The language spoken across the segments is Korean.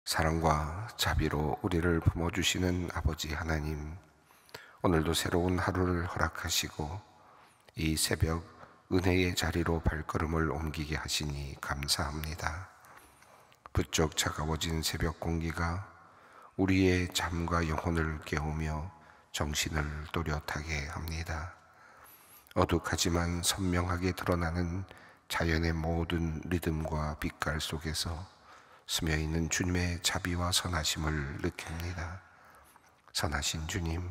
사랑과 자비로 우리를 품어주시는 아버지 하나님, 오늘도 새로운 하루를 허락하시고 이 새벽 은혜의 자리로 발걸음을 옮기게 하시니 감사합니다. 부쩍 차가워진 새벽 공기가 우리의 잠과 영혼을 깨우며 정신을 또렷하게 합니다. 어둑하지만 선명하게 드러나는 자연의 모든 리듬과 빛깔 속에서 스며있는 주님의 자비와 선하심을 느낍니다. 선하신 주님,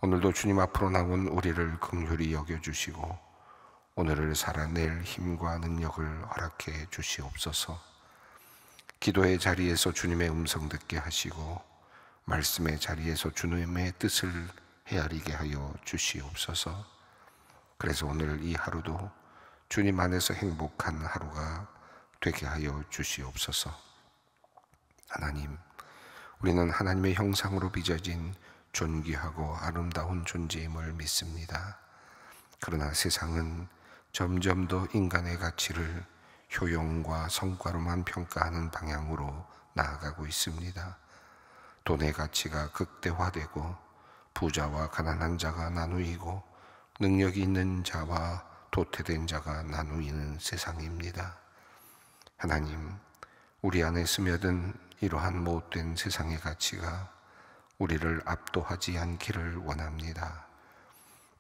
오늘도 주님 앞으로 나온 우리를 긍휼히 여겨주시고 오늘을 살아낼 힘과 능력을 허락해 주시옵소서. 기도의 자리에서 주님의 음성 듣게 하시고 말씀의 자리에서 주님의 뜻을 헤아리게 하여 주시옵소서. 그래서 오늘 이 하루도 주님 안에서 행복한 하루가 되게 하여 주시옵소서. 하나님, 우리는 하나님의 형상으로 빚어진 존귀하고 아름다운 존재임을 믿습니다. 그러나 세상은 점점 더 인간의 가치를 효용과 성과로만 평가하는 방향으로 나아가고 있습니다. 돈의 가치가 극대화되고 부자와 가난한 자가 나누이고 능력이 있는 자와 도태된 자가 나누이는 세상입니다. 하나님, 우리 안에 스며든 이러한 못된 세상의 가치가 우리를 압도하지 않기를 원합니다.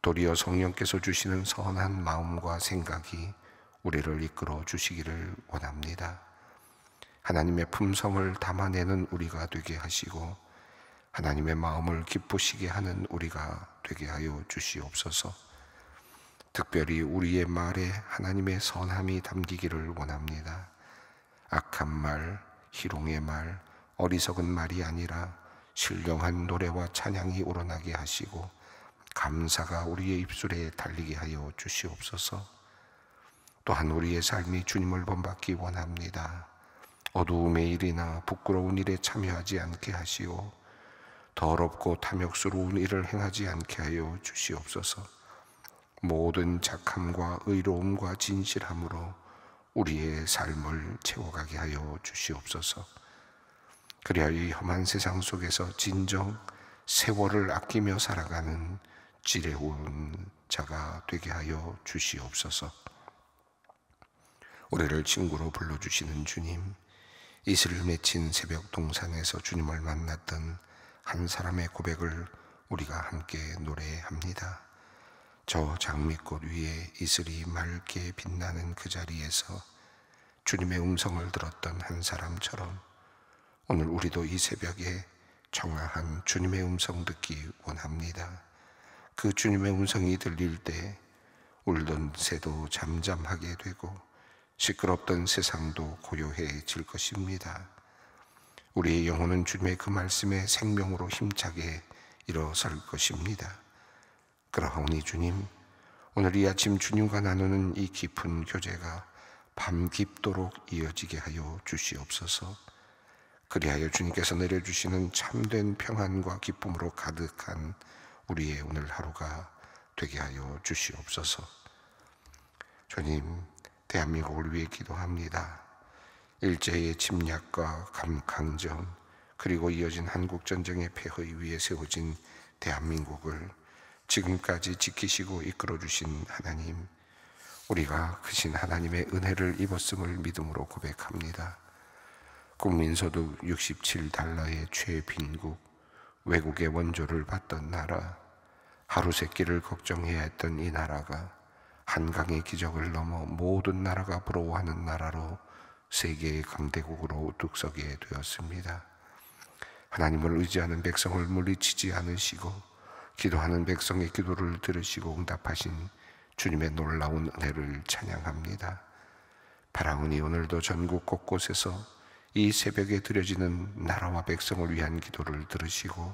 도리어 성령께서 주시는 선한 마음과 생각이 우리를 이끌어 주시기를 원합니다. 하나님의 품성을 담아내는 우리가 되게 하시고 하나님의 마음을 기쁘시게 하는 우리가 되게 하여 주시옵소서. 특별히 우리의 말에 하나님의 선함이 담기기를 원합니다. 악한 말, 희롱의 말, 어리석은 말이 아니라 신령한 노래와 찬양이 우러나게 하시고 감사가 우리의 입술에 달리게 하여 주시옵소서. 또한 우리의 삶이 주님을 본받기 원합니다. 어두움의 일이나 부끄러운 일에 참여하지 않게 하시오 더럽고 탐욕스러운 일을 행하지 않게 하여 주시옵소서. 모든 착함과 의로움과 진실함으로 우리의 삶을 채워가게 하여 주시옵소서. 그리하여 이 험한 세상 속에서 진정 세월을 아끼며 살아가는 지혜로운 자가 되게 하여 주시옵소서. 우리를 친구로 불러주시는 주님, 이슬을 맺힌 새벽 동산에서 주님을 만났던 한 사람의 고백을 우리가 함께 노래합니다. 저 장미꽃 위에 이슬이 맑게 빛나는 그 자리에서 주님의 음성을 들었던 한 사람처럼 오늘 우리도 이 새벽에 청아한 주님의 음성 듣기 원합니다. 그 주님의 음성이 들릴 때 울던 새도 잠잠하게 되고 시끄럽던 세상도 고요해질 것입니다. 우리의 영혼은 주님의 그 말씀에 생명으로 힘차게 일어설 것입니다. 그러하오니 주님, 오늘 이 아침 주님과 나누는 이 깊은 교제가 밤 깊도록 이어지게 하여 주시옵소서. 그리하여 주님께서 내려주시는 참된 평안과 기쁨으로 가득한 우리의 오늘 하루가 되게 하여 주시옵소서. 주님, 대한민국을 위해 기도합니다. 일제의 침략과 강점 그리고 이어진 한국전쟁의 폐허 위에 세워진 대한민국을 지금까지 지키시고 이끌어주신 하나님, 우리가 크신 하나님의 은혜를 입었음을 믿음으로 고백합니다. 국민소득 67달러의 최빈국, 외국의 원조를 받던 나라, 하루 세끼를 걱정해야 했던 이 나라가 한강의 기적을 넘어 모든 나라가 부러워하는 나라로 세계의 강대국으로 우뚝 서게 되었습니다. 하나님을 의지하는 백성을 물리치지 않으시고 기도하는 백성의 기도를 들으시고 응답하신 주님의 놀라운 은혜를 찬양합니다. 바라오니 오늘도 전국 곳곳에서 이 새벽에 드려지는 나라와 백성을 위한 기도를 들으시고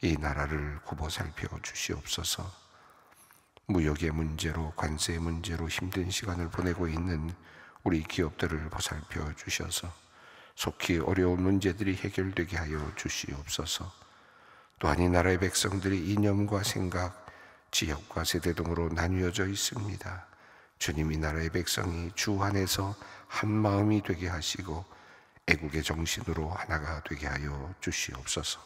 이 나라를 굽어 살펴 주시옵소서. 무역의 문제로 관세의 문제로 힘든 시간을 보내고 있는 우리 기업들을 보살펴 주셔서 속히 어려운 문제들이 해결되게 하여 주시옵소서. 또한 이 나라의 백성들이 이념과 생각, 지역과 세대 등으로 나뉘어져 있습니다. 주님, 이 나라의 백성이 주 안에서 한 마음이 되게 하시고 애국의 정신으로 하나가 되게 하여 주시옵소서.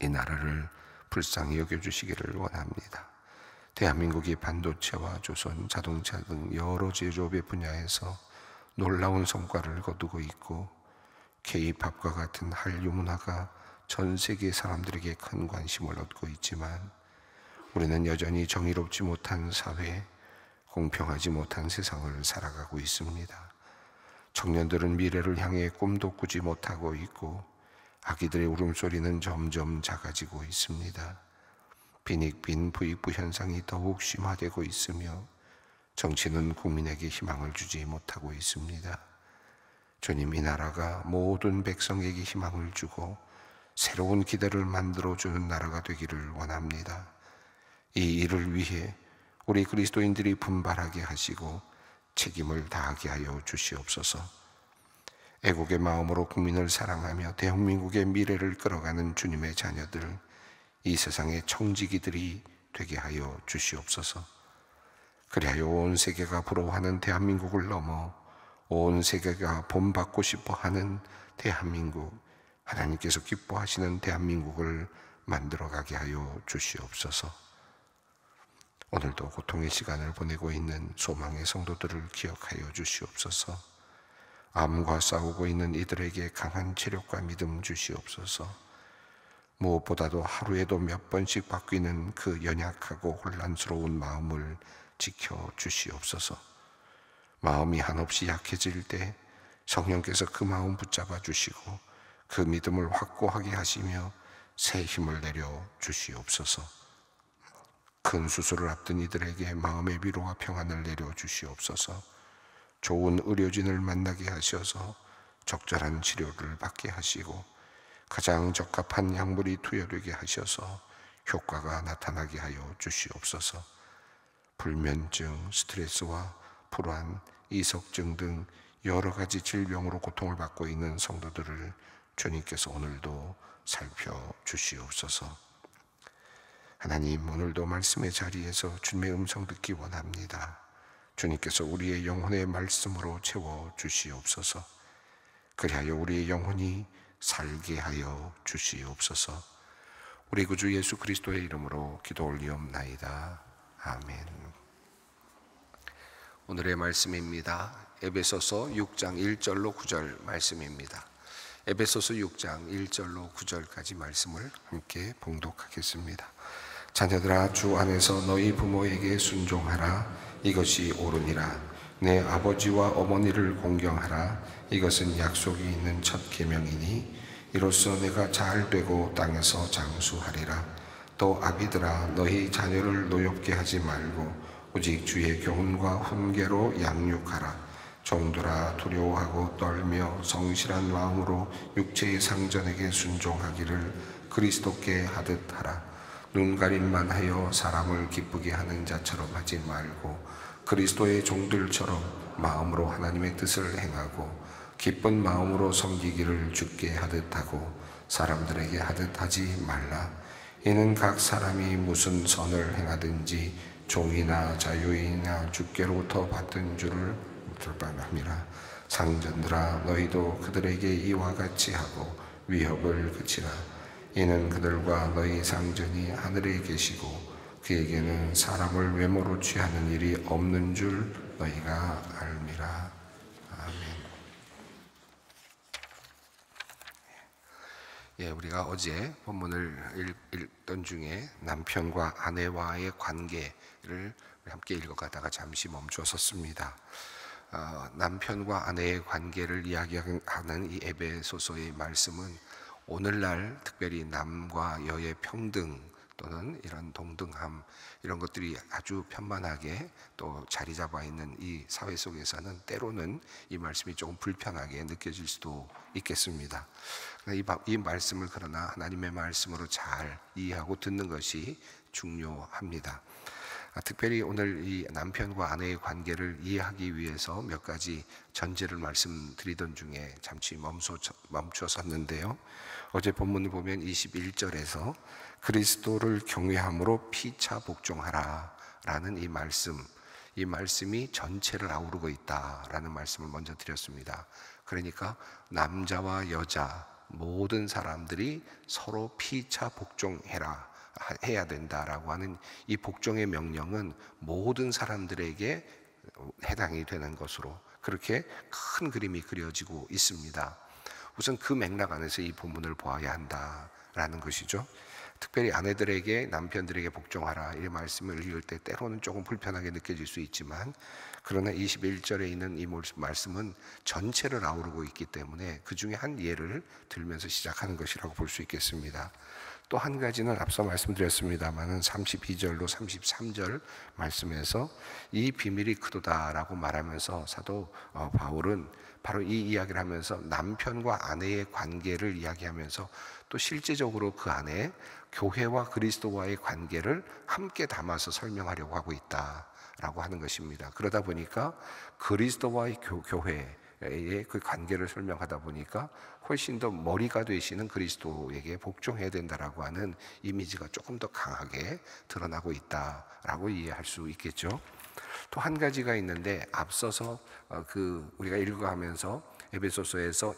이 나라를 불쌍히 여겨주시기를 원합니다. 대한민국이 반도체와 조선, 자동차 등 여러 제조업의 분야에서 놀라운 성과를 거두고 있고 K-팝과 같은 한류 문화가 전 세계 사람들에게 큰 관심을 얻고 있지만 우리는 여전히 정의롭지 못한 사회, 공평하지 못한 세상을 살아가고 있습니다. 청년들은 미래를 향해 꿈도 꾸지 못하고 있고 아기들의 울음소리는 점점 작아지고 있습니다. 빈익빈 부익부 현상이 더욱 심화되고 있으며 정치는 국민에게 희망을 주지 못하고 있습니다. 주님, 이 나라가 모든 백성에게 희망을 주고 새로운 기대를 만들어주는 나라가 되기를 원합니다. 이 일을 위해 우리 그리스도인들이 분발하게 하시고 책임을 다하게 하여 주시옵소서. 애국의 마음으로 국민을 사랑하며 대한민국의 미래를 끌어가는 주님의 자녀들, 이 세상의 청지기들이 되게 하여 주시옵소서. 그리하여 온 세계가 부러워하는 대한민국을 넘어 온 세계가 본받고 싶어하는 대한민국, 하나님께서 기뻐하시는 대한민국을 만들어가게 하여 주시옵소서. 오늘도 고통의 시간을 보내고 있는 소망의 성도들을 기억하여 주시옵소서. 암과 싸우고 있는 이들에게 강한 체력과 믿음 주시옵소서. 무엇보다도 하루에도 몇 번씩 바뀌는 그 연약하고 혼란스러운 마음을 지켜 주시옵소서. 마음이 한없이 약해질 때 성령께서 그 마음 붙잡아 주시고 그 믿음을 확고하게 하시며 새 힘을 내려 주시옵소서. 큰 수술을 앞둔 이들에게 마음의 위로와 평안을 내려 주시옵소서. 좋은 의료진을 만나게 하셔서 적절한 치료를 받게 하시고 가장 적합한 약물이 투여되게 하셔서 효과가 나타나게 하여 주시옵소서. 불면증, 스트레스와 불안, 이석증 등 여러 가지 질병으로 고통을 받고 있는 성도들을 주님께서 오늘도 살펴주시옵소서. 하나님, 오늘도 말씀의 자리에서 주님의 음성 듣기 원합니다. 주님께서 우리의 영혼의 말씀으로 채워주시옵소서. 그리하여 우리의 영혼이 살게 하여 주시옵소서. 우리 구주 예수 그리스도의 이름으로 기도 올리옵나이다. 아멘. 오늘의 말씀입니다. 에베소서 6장 1절로 9절 말씀입니다. 에베소서 6장 1절로 9절까지 말씀을 함께 봉독하겠습니다. 자녀들아, 주 안에서 너희 부모에게 순종하라. 이것이 옳으니라. 내 아버지와 어머니를 공경하라. 이것은 약속이 있는 첫 계명이니 이로써 내가 잘 되고 땅에서 장수하리라. 또 아비들아, 너희 자녀를 노엽게 하지 말고 오직 주의 교훈과 훈계로 양육하라. 종들아, 두려워하고 떨며 성실한 마음으로 육체의 상전에게 순종하기를 그리스도께 하듯 하라. 눈가림만 하여 사람을 기쁘게 하는 자처럼 하지 말고 그리스도의 종들처럼 마음으로 하나님의 뜻을 행하고 기쁜 마음으로 섬기기를 주께 하듯 하고 사람들에게 하듯 하지 말라. 이는 각 사람이 무슨 선을 행하든지 종이나 자유인이나 주께로부터 받은 줄을 들바함이라. 상전들아, 너희도 그들에게 이와 같이 하고 위협을 그치라. 이는 그들과 너희 상전이 하늘에 계시고 그에게는 사람을 외모로 취하는 일이 없는 줄 너희가 알미라. 아멘. 우리가 어제 본문을 읽던 중에 남편과 아내와의 관계를 함께 읽어가다가 잠시 멈춰섰습니다. 남편과 아내의 관계를 이야기하는 이 에베소서의 말씀은 오늘날 특별히 남과 여의 평등 또는 이런 동등함, 이런 것들이 아주 편만하게 또 자리 잡아 있는 이 사회 속에서는 때로는 이 말씀이 조금 불편하게 느껴질 수도 있겠습니다. 이 말씀을 그러나 하나님의 말씀으로 잘 이해하고 듣는 것이 중요합니다. 특별히 오늘 이 남편과 아내의 관계를 이해하기 위해서 몇 가지 전제를 말씀드리던 중에 잠시 멈춰섰는데요. 어제 본문을 보면 21절에서 그리스도를 경외함으로 피차 복종하라 라는 이 말씀이 전체를 아우르고 있다라는 말씀을 먼저 드렸습니다. 그러니까 남자와 여자 모든 사람들이 서로 피차 해야 된다라고 하는 이 복종의 명령은 모든 사람들에게 해당이 되는 것으로 그렇게 큰 그림이 그려지고 있습니다. 우선 그 맥락 안에서 이 본문을 보아야 한다라는 것이죠. 특별히 아내들에게 남편들에게 복종하라 이 말씀을 읽을 때 때로는 조금 불편하게 느껴질 수 있지만, 그러나 21절에 있는 이 말씀은 전체를 아우르고 있기 때문에 그 중에 한 예를 들면서 시작하는 것이라고 볼 수 있겠습니다. 또 한 가지는 앞서 말씀드렸습니다마는 32절로 33절 말씀에서 이 비밀이 크도다라고 말하면서 사도 바울은 바로 이 이야기를 하면서 남편과 아내의 관계를 이야기하면서 또 실제적으로 그 안에 교회와 그리스도와의 관계를 함께 담아서 설명하려고 하고 있다라고 하는 것입니다. 그러다 보니까 그리스도와의 교회의 그 관계를 설명하다 보니까 훨씬 더 머리가 되시는 그리스도에게 복종해야 된다라고 하는 이미지가 조금 더 강하게 드러나고 있다라고 이해할 수 있겠죠. 또 한 가지가 있는데, 앞서서 우리가 읽어가면서 에베소서에서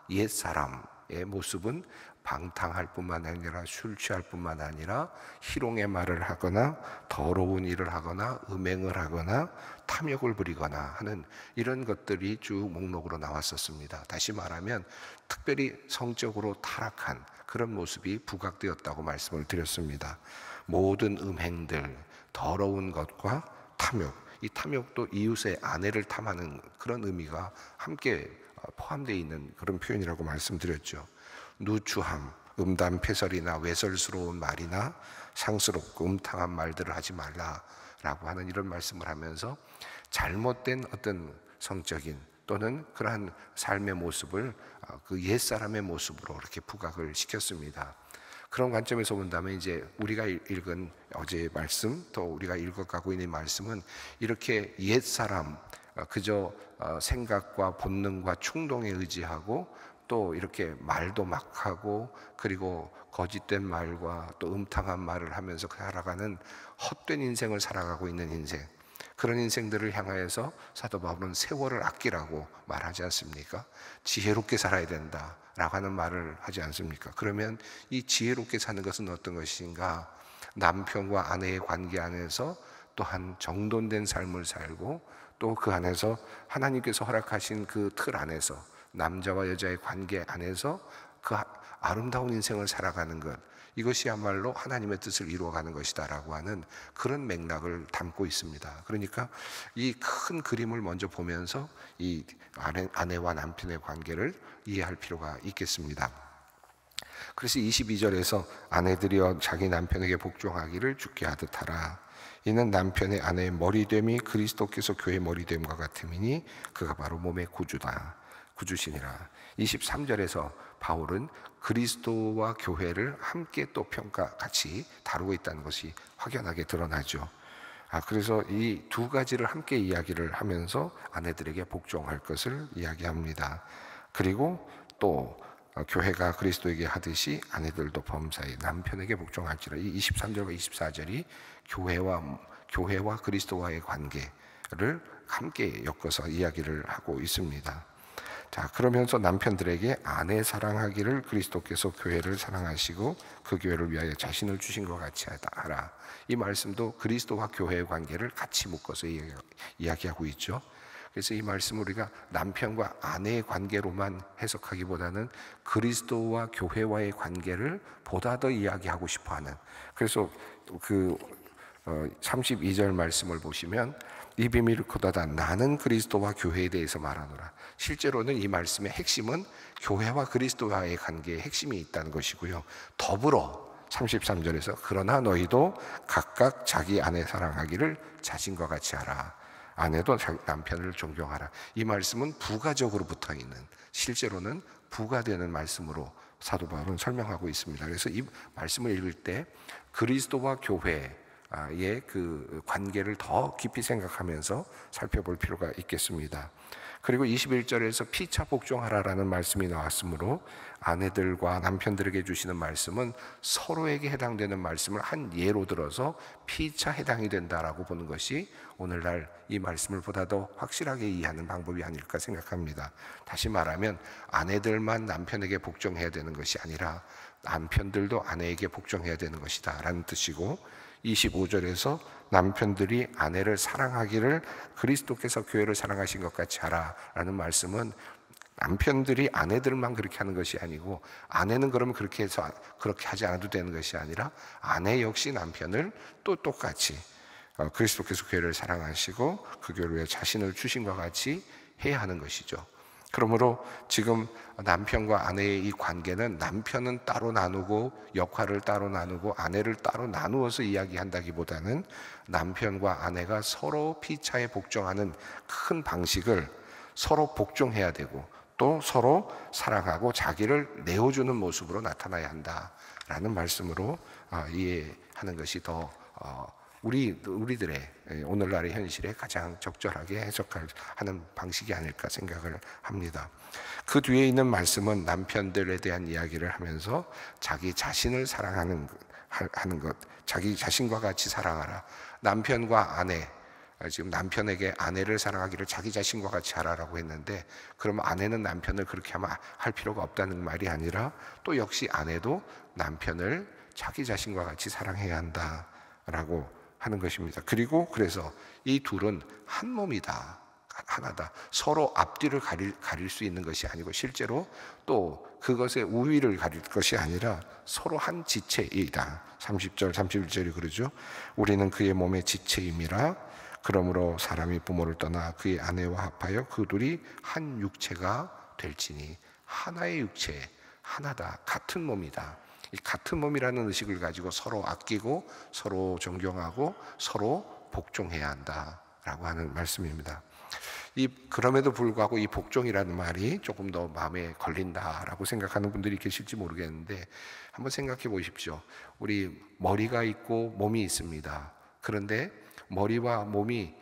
옛 사람의 모습은 방탕할 뿐만 아니라 술 취할 뿐만 아니라 희롱의 말을 하거나 더러운 일을 하거나 음행을 하거나 탐욕을 부리거나 하는 이런 것들이 쭉 목록으로 나왔었습니다. 다시 말하면 특별히 성적으로 타락한 그런 모습이 부각되었다고 말씀을 드렸습니다. 모든 음행들, 더러운 것과 탐욕, 이 탐욕도 이웃의 아내를 탐하는 그런 의미가 함께 포함되어 있는 그런 표현이라고 말씀드렸죠. 누추함, 음담패설이나 외설스러운 말이나 상스럽고 음탕한 말들을 하지 말라라고 하는 이런 말씀을 하면서 잘못된 어떤 성적인 또는 그러한 삶의 모습을 그 옛사람의 모습으로 이렇게 부각을 시켰습니다. 그런 관점에서 본다면 이제 우리가 읽은 어제의 말씀, 또 우리가 읽어가고 있는 말씀은 이렇게 옛사람, 그저 생각과 본능과 충동에 의지하고 또 이렇게 말도 막 하고 그리고 거짓된 말과 또 음탕한 말을 하면서 살아가는 헛된 인생을 살아가고 있는 인생, 그런 인생들을 향하여서 사도 바울은 세월을 아끼라고 말하지 않습니까? 지혜롭게 살아야 된다라고 하는 말을 하지 않습니까? 그러면 이 지혜롭게 사는 것은 어떤 것인가? 남편과 아내의 관계 안에서 또한 정돈된 삶을 살고 또 그 안에서 하나님께서 허락하신 그 틀 안에서 남자와 여자의 관계 안에서 그 아름다운 인생을 살아가는 것, 이것이야말로 하나님의 뜻을 이루어가는 것이다라고 하는 그런 맥락을 담고 있습니다. 그러니까 이 큰 그림을 먼저 보면서 이 아내와 남편의 관계를 이해할 필요가 있겠습니다. 그래서 22절에서 아내들이여 자기 남편에게 복종하기를 주께 하듯 하라. 이는 남편의 아내의 머리됨이 그리스도께서 교회의 머리됨과 같음이니 그가 바로 몸의 구주시니라. 23절에서 바울은 그리스도와 교회를 함께 또 같이 다루고 있다는 것이 확연하게 드러나죠. 그래서 이 두 가지를 함께 이야기를 하면서 아내들에게 복종할 것을 이야기합니다. 그리고 또 교회가 그리스도에게 하듯이 아내들도 범사에 남편에게 복종할지라. 이 23절과 24절이 교회와 그리스도와의 관계를 함께 엮어서 이야기를 하고 있습니다. 자, 그러면서 남편들에게 아내 사랑하기를 그리스도께서 교회를 사랑하시고 그 교회를 위하여 자신을 주신 것 같이 하라. 이 말씀도 그리스도와 교회의 관계를 같이 묶어서 이야기하고 있죠. 그래서 이 말씀을 우리가 남편과 아내의 관계로만 해석하기보다는 그리스도와 교회와의 관계를 보다 더 이야기하고 싶어하는, 그래서 32절 말씀을 보시면 이 비밀을 크도다 나는 그리스도와 교회에 대해서 말하노라. 실제로는 이 말씀의 핵심은 교회와 그리스도와의 관계의 핵심이 있다는 것이고요. 더불어 33절에서 그러나 너희도 각각 자기 아내 사랑하기를 자신과 같이 하라. 아내도 남편을 존경하라. 이 말씀은 부가적으로 붙어있는, 실제로는 부가되는 말씀으로 사도 바울은 설명하고 있습니다. 그래서 이 말씀을 읽을 때 그리스도와 교회의 그 관계를 더 깊이 생각하면서 살펴볼 필요가 있겠습니다. 그리고 21절에서 피차 복종하라라는 말씀이 나왔으므로 아내들과 남편들에게 주시는 말씀은 서로에게 해당되는 말씀을 한 예로 들어서 피차 해당이 된다라고 보는 것이 오늘날 이 말씀을 보다 더 확실하게 이해하는 방법이 아닐까 생각합니다. 다시 말하면 아내들만 남편에게 복종해야 되는 것이 아니라 남편들도 아내에게 복종해야 되는 것이다 라는 뜻이고, 25절에서 남편들이 아내를 사랑하기를 그리스도께서 교회를 사랑하신 것 같이 하라라는 말씀은 남편들이 아내들만 그렇게 하는 것이 아니고, 아내는 그러면 그렇게 해서 그렇게 하지 않아도 되는 것이 아니라 아내 역시 남편을 또 똑같이 그리스도께서 교회를 사랑하시고 그 교회를 위해 자신을 주신 것 같이 해야 하는 것이죠. 그러므로 지금 남편과 아내의 이 관계는 남편은 따로 나누고 역할을 따로 나누고 아내를 따로 나누어서 이야기한다기보다는 남편과 아내가 서로 피차에 복종하는 큰 방식을 서로 복종해야 되고 또 서로 사랑하고 자기를 내어주는 모습으로 나타나야 한다라는 말씀으로 이해하는 것이 더 우리들의 오늘날의 현실에 가장 적절하게 해석하는 방식이 아닐까 생각을 합니다. 그 뒤에 있는 말씀은 남편들에 대한 이야기를 하면서 자기 자신을 사랑하는 것, 자기 자신과 같이 사랑하라. 남편과 아내, 지금 남편에게 아내를 사랑하기를 자기 자신과 같이 하라라고 했는데, 그러면 아내는 남편을 그렇게 하면 할 필요가 없다는 말이 아니라 또 역시 아내도 남편을 자기 자신과 같이 사랑해야 한다라고 하는 것입니다. 그리고 그래서 이 둘은 한 몸이다, 하나다. 서로 앞뒤를 가릴 수 있는 것이 아니고 실제로 또 그것의 우위를 가릴 것이 아니라 서로 한 지체이다. 30절 31절이 그러죠. 우리는 그의 몸의 지체임이라. 그러므로 사람이 부모를 떠나 그의 아내와 합하여 그 둘이 한 육체가 될지니. 하나의 육체, 하나다, 같은 몸이다. 이 같은 몸이라는 의식을 가지고 서로 아끼고 서로 존경하고 서로 복종해야 한다라고 하는 말씀입니다. 그럼에도 불구하고 이 복종이라는 말이 조금 더 마음에 걸린다라고 생각하는 분들이 계실지 모르겠는데, 한번 생각해 보십시오. 우리 머리가 있고 몸이 있습니다. 그런데 머리와 몸이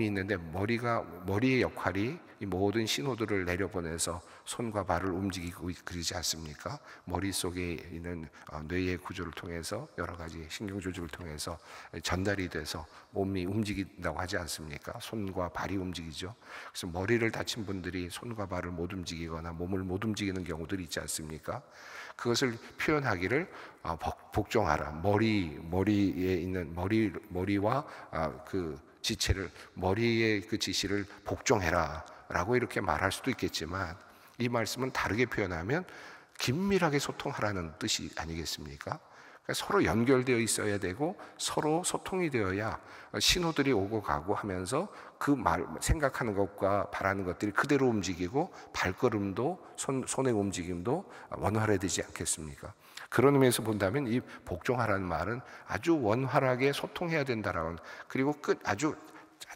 있는데 머리의 역할이 이 모든 신호들을 내려보내서 손과 발을 움직이고 그러지 않습니까? 머릿속에 있는 뇌의 구조를 통해서 여러 가지 신경 조직을 통해서 전달이 돼서 몸이 움직인다고 하지 않습니까? 손과 발이 움직이죠. 그래서 머리를 다친 분들이 손과 발을 못 움직이거나 몸을 못 움직이는 경우들이 있지 않습니까? 그것을 표현하기를 복종하라. 머리에 있는 머리와 그 지체를, 머리의 그 지시를 복종해라 라고 이렇게 말할 수도 있겠지만, 이 말씀은 다르게 표현하면 긴밀하게 소통하라는 뜻이 아니겠습니까? 그러니까 서로 연결되어 있어야 되고 서로 소통이 되어야 신호들이 오고 가고 하면서 그 생각하는 것과 바라는 것들이 그대로 움직이고 발걸음도 손의 움직임도 원활해지지 않겠습니까? 그런 의미에서 본다면 이 복종하라는 말은 아주 원활하게 소통해야 된다라는, 그리고 아주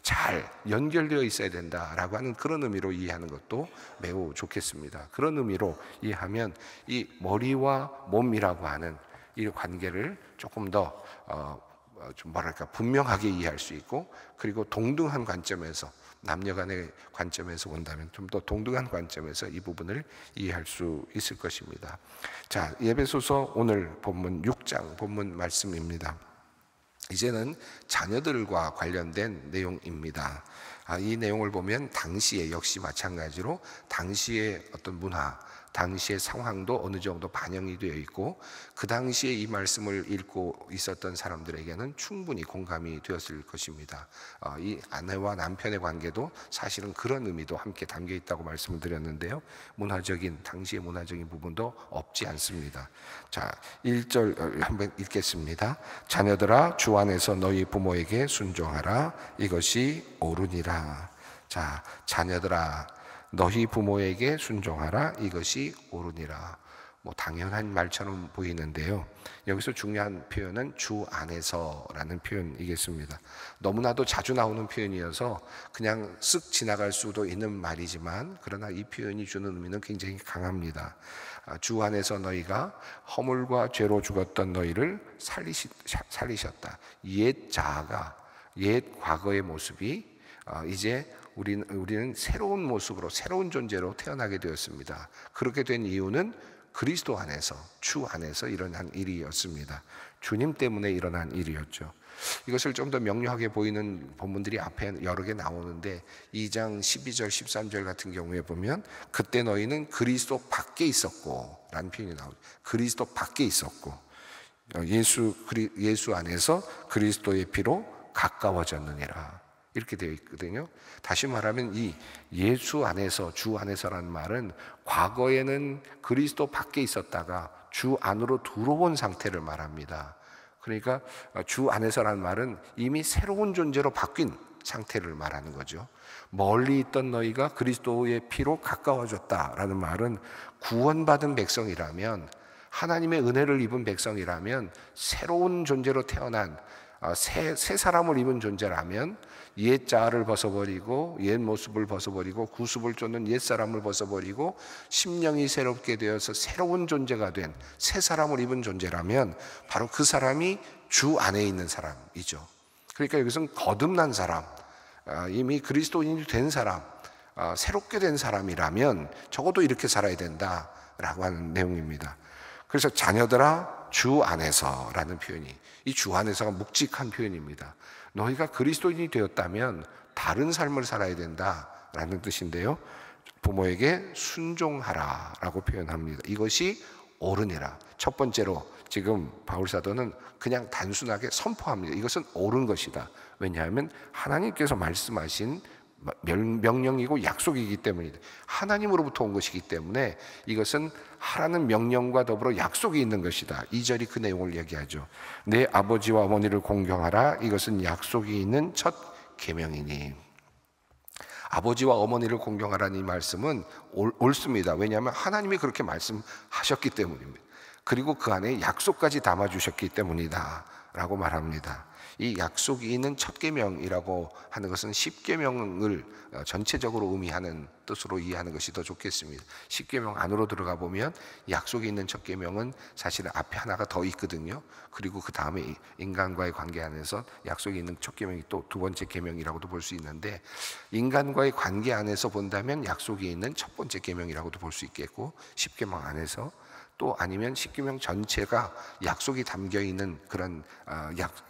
잘 연결되어 있어야 된다라고 하는 그런 의미로 이해하는 것도 매우 좋겠습니다. 그런 의미로 이해하면 이 머리와 몸이라고 하는 이 관계를 조금 더 좀 분명하게 이해할 수 있고, 그리고 동등한 관점에서, 남녀 간의 관점에서 본다면 좀 더 동등한 관점에서 이 부분을 이해할 수 있을 것입니다. 자, 에베소서 오늘 본문 6장 본문 말씀입니다. 이제는 자녀들과 관련된 내용입니다. 이 내용을 보면 당시에 역시 마찬가지로 당시의 어떤 문화, 당시의 상황도 어느 정도 반영이 되어 있고, 그 당시에 이 말씀을 읽고 있었던 사람들에게는 충분히 공감이 되었을 것입니다. 이 아내와 남편의 관계도 사실은 그런 의미도 함께 담겨 있다고 말씀을 드렸는데요, 당시의 문화적인 부분도 없지 않습니다. 자, 1절 한번 읽겠습니다. 자녀들아, 주 안에서 너희 부모에게 순종하라. 이것이 옳으니라. 자, 자녀들아, 너희 부모에게 순종하라. 이것이 옳으니라. 당연한 말처럼 보이는데요, 여기서 중요한 표현은 주 안에서라는 표현이겠습니다. 너무나도 자주 나오는 표현이어서 그냥 쓱 지나갈 수도 있는 말이지만, 그러나 이 표현이 주는 의미는 굉장히 강합니다. 주 안에서 너희가 허물과 죄로 죽었던 너희를 살리셨다. 옛 과거의 모습이 이제 우리는 새로운 모습으로 새로운 존재로 태어나게 되었습니다. 그렇게 된 이유는 그리스도 안에서, 주 안에서 일어난 일이었습니다. 주님 때문에 일어난 일이었죠. 이것을 좀 더 명료하게 보이는 본문들이 앞에 여러 개 나오는데 2장 12절 13절 같은 경우에 보면 그때 너희는 그리스도 밖에 있었고 라는 표현이 나오죠. 그리스도 밖에 있었고 예수 안에서 그리스도의 피로 가까워졌느니라 이렇게 되어 있거든요. 다시 말하면 이 예수 안에서, 주 안에서라는 말은 과거에는 그리스도 밖에 있었다가 주 안으로 들어온 상태를 말합니다. 그러니까 주 안에서라는 말은 이미 새로운 존재로 바뀐 상태를 말하는 거죠. 멀리 있던 너희가 그리스도의 피로 가까워졌다라는 말은 구원받은 백성이라면, 하나님의 은혜를 입은 백성이라면, 새로운 존재로 태어난 새 사람을 입은 존재라면 옛 자아를 벗어버리고 옛 모습을 벗어버리고 구습을 쫓는 옛 사람을 벗어버리고 심령이 새롭게 되어서 새로운 존재가 된 새 사람을 입은 존재라면 바로 그 사람이 주 안에 있는 사람이죠. 그러니까 여기서는 거듭난 사람, 이미 그리스도인이 된 사람, 새롭게 된 사람이라면 적어도 이렇게 살아야 된다라고 하는 내용입니다. 그래서 자녀들아 주 안에서라는 표현이, 이 주 안에서가 묵직한 표현입니다. 너희가 그리스도인이 되었다면 다른 삶을 살아야 된다라는 뜻인데요, 부모에게 순종하라라고 표현합니다. 이것이 옳으니라. 첫 번째로 지금 바울 사도는 그냥 단순하게 선포합니다. 이것은 옳은 것이다. 왜냐하면 하나님께서 말씀하신 명령이고 약속이기 때문이다. 하나님으로부터 온 것이기 때문에 이것은 하라는 명령과 더불어 약속이 있는 것이다. 2절이 그 내용을 얘기하죠. 내 아버지와 어머니를 공경하라. 이것은 약속이 있는 첫 계명이니. 아버지와 어머니를 공경하라는 이 말씀은 옳습니다. 왜냐하면 하나님이 그렇게 말씀하셨기 때문입니다. 그리고 그 안에 약속까지 담아주셨기 때문이다 라고 말합니다. 이 약속이 있는 첫 계명이라고 하는 것은 십계명을 전체적으로 의미하는 뜻으로 이해하는 것이 더 좋겠습니다. 십계명 안으로 들어가 보면 약속이 있는 첫 계명은 사실은 앞에 하나가 더 있거든요. 그리고 그 다음에 인간과의 관계 안에서 약속이 있는 첫 계명이 또 두 번째 계명이라고도 볼 수 있는데, 인간과의 관계 안에서 본다면 약속이 있는 첫 번째 계명이라고도 볼 수 있겠고, 십계명 안에서 또 아니면 십계명 전체가 약속이 담겨 있는 그런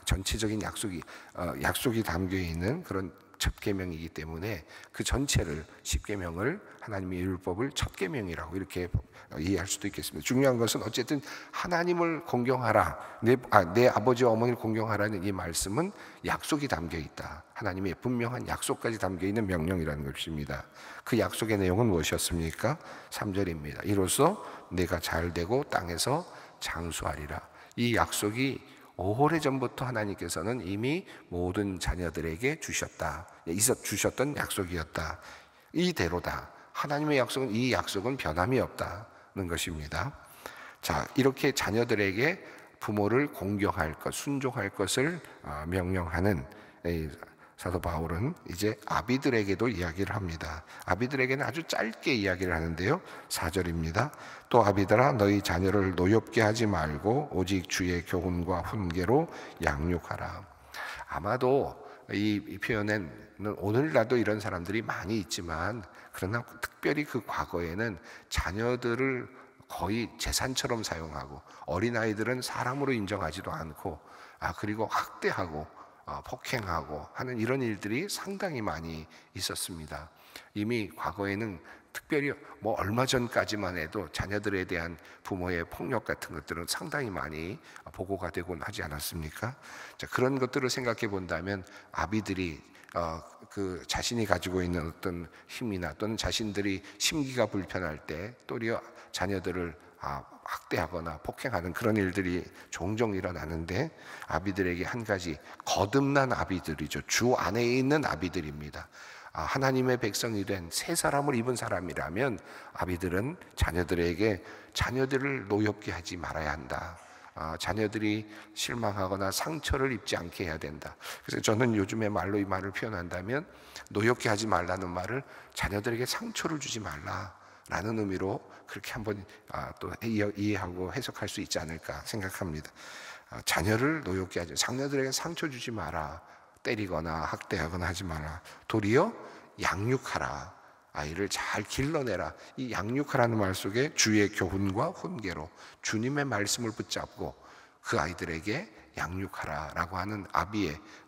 전체적인 약속이 담겨 있는 그런 첫 계명이기 때문에 그 전체를 십계명을 하나님의 율법을 첫 계명이라고 이렇게 이해할 수도 있겠습니다. 중요한 것은 어쨌든 하나님을 공경하라, 내 아버지와 어머니를 공경하라는 이 말씀은 약속이 담겨 있다. 하나님의 분명한 약속까지 담겨 있는 명령이라는 것입니다. 그 약속의 내용은 무엇이었습니까? 3절입니다. 이로써 내가 잘되고 땅에서 장수하리라. 이 약속이 오래전부터 하나님께서는 이미 모든 자녀들에게 주셨던 약속이었다. 이대로다. 하나님의 약속은, 이 약속은 변함이 없다는 것입니다. 자, 이렇게 자녀들에게 부모를 공경할 것, 순종할 것을 명령하는 사도 바울은 이제 아비들에게도 이야기를 합니다. 아비들에게는 아주 짧게 이야기를 하는데요, 4절입니다. 또 아비들아 너희 자녀를 노엽게 하지 말고 오직 주의 교훈과 훈계로 양육하라. 아마도 이 표현에는 오늘날도 이런 사람들이 많이 있지만, 그러나 특별히 그 과거에는 자녀들을 거의 재산처럼 사용하고 어린아이들은 사람으로 인정하지도 않고 그리고 학대하고 폭행하고 하는 이런 일들이 상당히 많이 있었습니다. 이미 과거에는 특별히 얼마 전까지만 해도 자녀들에 대한 부모의 폭력 같은 것들은 상당히 많이 보고가 되곤 하지 않았습니까? 자, 그런 것들을 생각해 본다면 아비들이 그 자신이 가지고 있는 어떤 힘이나 또는 자신들이 심기가 불편할 때 도리어 자녀들을 학대하거나 폭행하는 그런 일들이 종종 일어나는데, 아비들에게 한 가지, 거듭난 아비들이죠. 주 안에 있는 아비들입니다. 하나님의 백성이 된 새 사람을 입은 사람이라면 아비들은 자녀들에게 자녀들을 노엽게 하지 말아야 한다. 자녀들이 실망하거나 상처를 입지 않게 해야 된다. 그래서 저는 요즘에 말로 이 말을 표현한다면, 노엽게 하지 말라는 말을 자녀들에게 상처를 주지 말라라는 의미로 그렇게 한번 또 이해하고 해석할 수 있지 않을까 생각합니다. 자녀를 노엽게 하지, 자녀들에게 상처 주지 마라. 때리거나 학대하거나 하지 마라. 도리어 양육하라. 아이를 잘 길러내라. 이 양육하라는 말 속에 주의 교훈과 훈계로 주님의 말씀을 붙잡고 그 아이들에게 양육하라라고 하는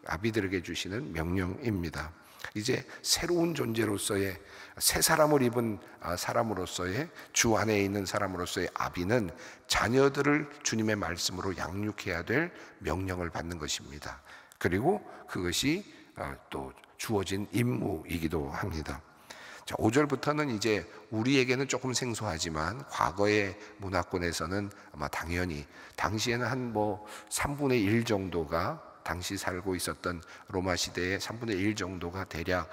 아비들에게 주시는 명령입니다. 이제 새로운 존재로서의 새 사람을 입은 사람으로서의 주 안에 있는 사람으로서의 아비는 자녀들을 주님의 말씀으로 양육해야 될 명령을 받는 것입니다. 그리고 그것이 또 주어진 임무이기도 합니다. 자, 5절부터는 이제 우리에게는 조금 생소하지만 과거의 문화권에서는 아마 당연히 당시에는 한 3분의 1 정도가 당시 살고 있었던 로마 시대의 3분의 1 정도가 대략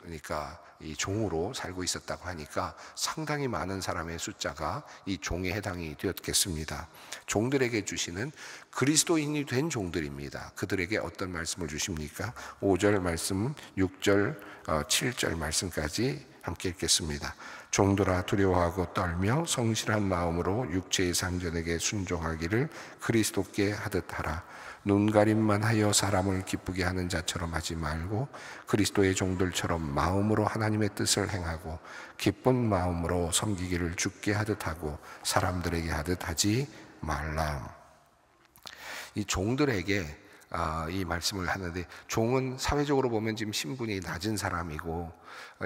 그러니까 이 종으로 살고 있었다고 하니까 상당히 많은 사람의 숫자가 이 종에 해당이 되었겠습니다. 종들에게 주시는 그리스도인이 된 종들입니다. 그들에게 어떤 말씀을 주십니까? 5절 말씀, 6절, 7절 말씀까지 함께 읽겠습니다. 종들아 두려워하고 떨며 성실한 마음으로 육체의 상전에게 순종하기를 그리스도께 하듯 하라. 눈가림만 하여 사람을 기쁘게 하는 자처럼 하지 말고 그리스도의 종들처럼 마음으로 하나님의 뜻을 행하고 기쁜 마음으로 섬기기를 주께 하듯 하고 사람들에게 하듯 하지 말라. 이 종들에게 이 말씀을 하는데, 종은 사회적으로 보면 지금 신분이 낮은 사람이고,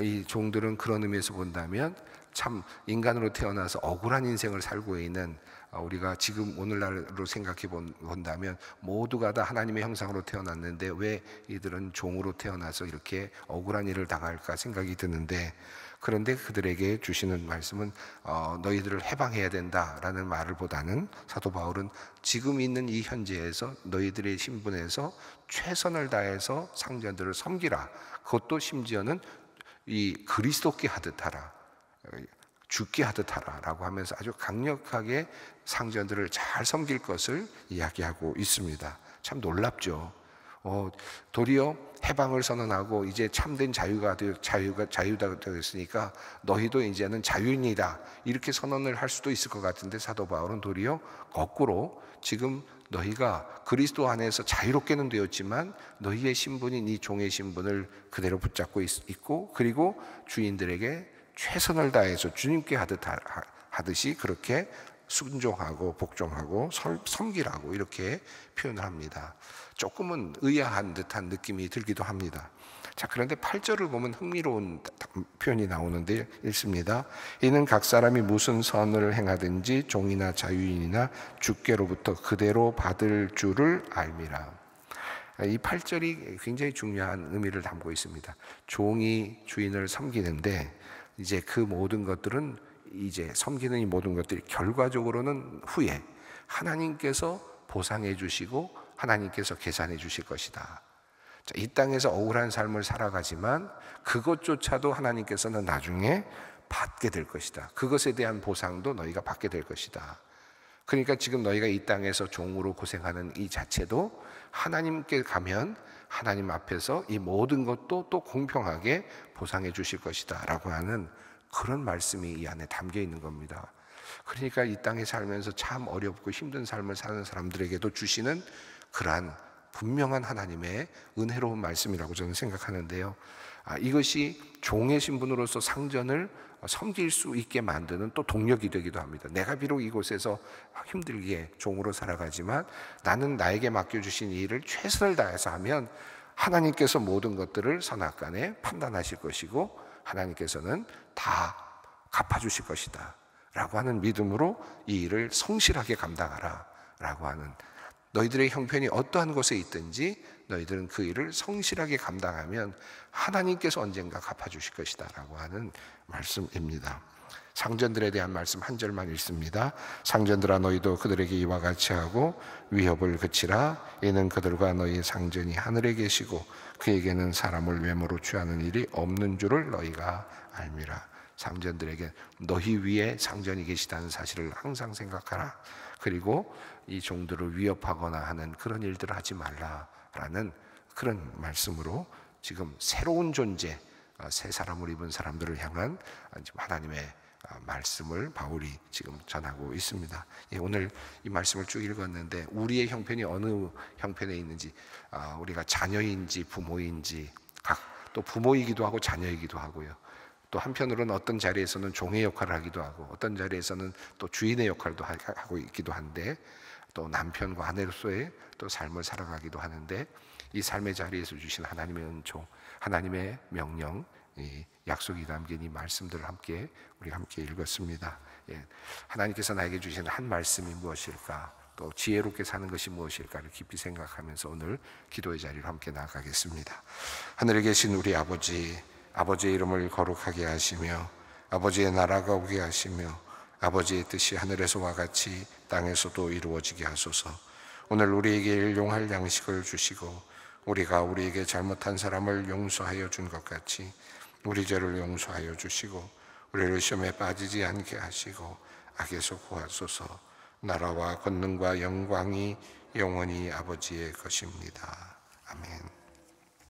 이 종들은 그런 의미에서 본다면 참 인간으로 태어나서 억울한 인생을 살고 있는, 우리가 지금 오늘날로 생각해 본다면 모두가 다 하나님의 형상으로 태어났는데 왜 이들은 종으로 태어나서 이렇게 억울한 일을 당할까 생각이 드는데, 그런데 그들에게 주시는 말씀은 너희들을 해방해야 된다라는 말을 보다는 사도 바울은 지금 있는 이 현재에서 너희들의 신분에서 최선을 다해서 상전들을 섬기라. 그것도 심지어는 이 그리스도께 하듯 하라, 주께 하듯 하라라고 하면서 아주 강력하게 상전들을 잘 섬길 것을 이야기하고 있습니다. 참 놀랍죠. 도리어 해방을 선언하고 이제 참된 자유가 되었으니까 너희도 이제는 자유인이다 이렇게 선언을 할 수도 있을 것 같은데, 사도 바울은 도리어 거꾸로 지금 너희가 그리스도 안에서 자유롭게는 되었지만 너희의 신분인 이 종의 신분을 그대로 붙잡고 있고, 그리고 주인들에게 최선을 다해서 주님께 하듯이 그렇게 순종하고 복종하고 섬기라고 이렇게 표현을 합니다. 조금은 의아한 듯한 느낌이 들기도 합니다. 자, 그런데 8절을 보면 흥미로운 표현이 나오는데 읽습니다. 이는 각 사람이 무슨 선을 행하든지 종이나 자유인이나 주께로부터 그대로 받을 줄을 알미라. 이 8절이 굉장히 중요한 의미를 담고 있습니다. 종이 주인을 섬기는데 이제 그 모든 것들은, 이제 섬기는 이 모든 것들이 결과적으로는 후에 하나님께서 보상해 주시고 하나님께서 계산해 주실 것이다. 자, 이 땅에서 억울한 삶을 살아가지만 그것조차도 하나님께서는 나중에 받게 될 것이다. 그것에 대한 보상도 너희가 받게 될 것이다. 그러니까 지금 너희가 이 땅에서 종으로 고생하는 이 자체도 하나님께 가면 하나님 앞에서 이 모든 것도 또 공평하게 보상해 주실 것이다 라고 하는 그런 말씀이 이 안에 담겨 있는 겁니다. 그러니까 이 땅에 살면서 참 어렵고 힘든 삶을 사는 사람들에게도 주시는 그러한 분명한 하나님의 은혜로운 말씀이라고 저는 생각하는데요. 이것이 종의 신분으로서 상전을 섬길 수 있게 만드는 또 동력이 되기도 합니다. 내가 비록 이곳에서 힘들게 종으로 살아가지만 나는 나에게 맡겨주신 일을 최선을 다해서 하면 하나님께서 모든 것들을 선악간에 판단하실 것이고 하나님께서는 다 갚아주실 것이다 라고 하는 믿음으로 이 일을 성실하게 감당하라 라고 하는, 너희들의 형편이 어떠한 곳에 있든지 너희들은 그 일을 성실하게 감당하면 하나님께서 언젠가 갚아주실 것이다 라고 하는 말씀입니다. 상전들에 대한 말씀 한 절만 읽습니다. 상전들아 너희도 그들에게 이와 같이 하고 위협을 그치라. 이는 그들과 너희 상전이 하늘에 계시고 그에게는 사람을 외모로 취하는 일이 없는 줄을 너희가 알미라. 상전들에게 너희 위에 상전이 계시다는 사실을 항상 생각하라. 그리고 이 종들을 위협하거나 하는 그런 일들을 하지 말라라는 그런 말씀으로 지금 새로운 존재, 새 사람을 입은 사람들을 향한 하나님의 말씀을 바울이 지금 전하고 있습니다. 오늘 이 말씀을 쭉 읽었는데 우리의 형편이 어느 형편에 있는지, 우리가 자녀인지 부모인지 각 또 부모이기도 하고 자녀이기도 하고요. 또 한편으로는 어떤 자리에서는 종의 역할을 하기도 하고 어떤 자리에서는 또 주인의 역할도 하고 있기도 한데 또 남편과 아내로서의 또 삶을 살아가기도 하는데 이 삶의 자리에서 주신 하나님의 은총, 하나님의 명령, 이 약속이 담긴 이 말씀들을 우리가 함께 읽었습니다. 하나님께서 나에게 주신 한 말씀이 무엇일까? 또 지혜롭게 사는 것이 무엇일까를 깊이 생각하면서 오늘 기도의 자리로 함께 나아가겠습니다. 하늘에 계신 우리 아버지, 아버지의 이름을 거룩하게 하시며 아버지의 나라가 오게 하시며 아버지의 뜻이 하늘에서와 같이 땅에서도 이루어지게 하소서. 오늘 우리에게 일용할 양식을 주시고 우리가 우리에게 잘못한 사람을 용서하여 준 것 같이 우리 죄를 용서하여 주시고 우리를 시험에 빠지지 않게 하시고 악에서 구하소서. 나라와 권능과 영광이 영원히 아버지의 것입니다. 아멘.